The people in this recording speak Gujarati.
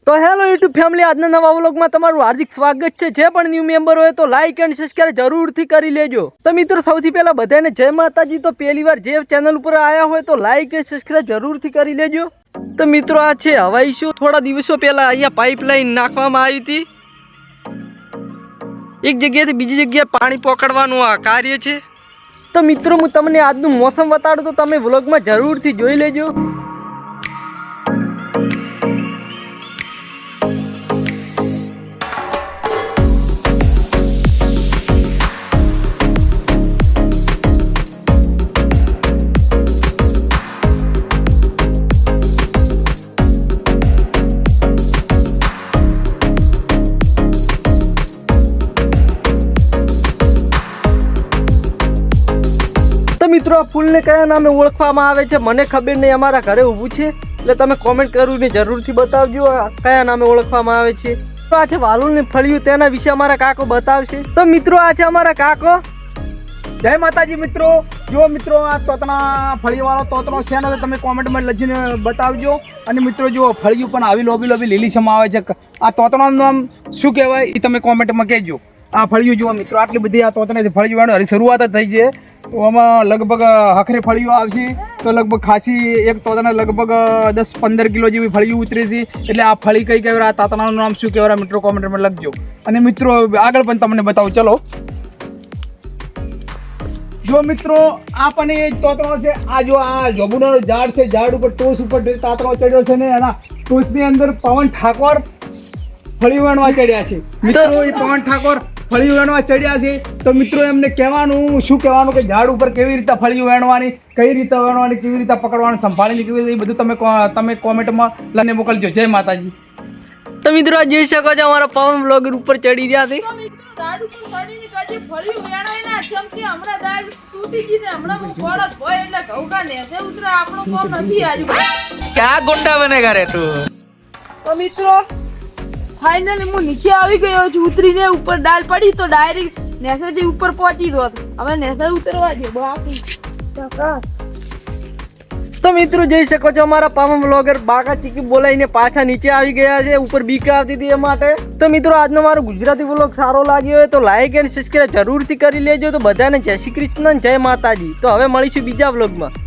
તો હેલો યુટ્યુબ ફેમિલી, આજના નવા વ્લોગમાં તમારું હાર્દિક સ્વાગત છે. જે પણ ન્યૂ મેમ્બર હોય તો લાઈક એન્ડ સબસ્ક્રાઇબ જરૂરથી કરી લેજો. તો મિત્રો સૌથી પહેલા બધાને જય માતાજી. તો પહેલી વાર જે ચેનલ ઉપર આવ્યા હોય તો લાઈક એન્ડ સબસ્ક્રાઇબ જરૂરથી કરી લેજો. તો મિત્રો આ છે હવાઈ શું, થોડા દિવસો પહેલા અહીંયા પાઇપલાઇન નાખવામાં આવી હતી. એક જગ્યાએથી બીજી જગ્યાએ પાણી પકડવાનું આ કાર્ય છે. તો મિત્રો હું તમને આજનું મોસમ બતાડું તો તમે વ્લોગમાં જરૂરથી જોઈ લેજો. મિત્રો આ ફૂલને કયા નામે ઓળખવામાં આવે છે મને ખબર નહીં. અમારા ઘરે ઊભું છે એટલે તમે કોમેન્ટ કરીને જરૂરથી બતાવજો કયા નામે ઓળખવામાં આવે છે. તો આ છે વાલુને ફળિયું, તેના વિશે અમારા કાકો બતાવશે. તો મિત્રો આ છે અમારા કાકો. જય માતાજી મિત્રો. જો મિત્રો આ તોતના ફળિયાવાળો તોતનો છે ને તમે કોમેન્ટમાં લખીને બતાવજો. અને મિત્રો જો ફળિયું પણ આવી લોબી લોબી લીલીછમ આવે છે. આ તોતનું નામ શું કહેવાય એ તમે કોમેન્ટમાં કહેજો. આ ફળિયું જુઓ મિત્રો, આટલી બધી આ તોતનાથી ફળિયું વાળો હરી શરૂઆત જ થઈ છે. તો આમાં લગભગ હખરે ફળિયું આવશે તો લગભગ ખાસી એક તોતને લગભગ 10-15 કિલો જેવી ફળિયું ઉતરે છે. એટલે આ ફળી કઈ કહેવાય, આ તાતણાનું નામ શું કહેવાય મિત્રો કોમેન્ટમાં લખજો. અને મિત્રો આગળ પણ તમને બતાવું. ચલો જો મિત્રો આ પણ એ તોતણો છે. આ જો આ જોબુડાનું ઝાડ છે, ઝાડ ઉપર ટોસ ઉપર તાતણો ચડ્યો છે ને એના ટોસની અંદર પવન ઠાકોર ફળી વણવા ચડ્યા છે. મિત્રો એ પવન ઠાકોર ફળી વેણવા ચડ્યા છે. તો મિત્રો એમને કહેવાનું શું કહેવાનું કે ઝાડ ઉપર કેવી રીતે ફળી વેણવાની, કઈ રીતે વેણવાની, કેવી રીતે પકડવાનું, સંભાળીને કેવી રીતે, એ બધું તમે કોમેન્ટમાં લઈને મોકલજો. જય માતાજી. તો મિત્રો આ જોઈ શકો છો અમારા પવન બ્લોગર ઉપર ચડી રહ્યા છે. તો મિત્રો દાડ ઉપર ચડીને કાજે ફળિયું વેણાય ના કેમ કે હમણાં દાડ તૂટી ગઈ ને હમણાં ફળત હોય એટલે ઘઉકા ને તે ઉતરા આપણો કામ નથી આજુ. ક્યાં ગુંડા બનેગા રે તું. તો મિત્રો ફાઇનલી હું નીચે આવી ગયો છું. ઉતરીને ઉપર ડાલ પડી તો ડાયરેક્ટ નેસેથી ઉપર પહોંચી દો. હવે નેસે ઉતરવા દે બાકી ટકા. તો મિત્રો જોઈ શકો છો અમારા પવન બ્લોગર બાકા ચીકી બોલાઈને પાછા નીચે આવી ગયા છે. ઉપર બીક આવતી હતી એ માટે. તો મિત્રો આજનો મારો ગુજરાતી બ્લોગ સારો લાગ્યો હોય તો લાઈક એન્ડ સબસ્ક્રાઇબ જરૂરથી કરી લેજો. તો બધાને જય શ્રી કૃષ્ણ, જય માતાજી. તો હવે મળીશું બીજા બ્લોગમાં.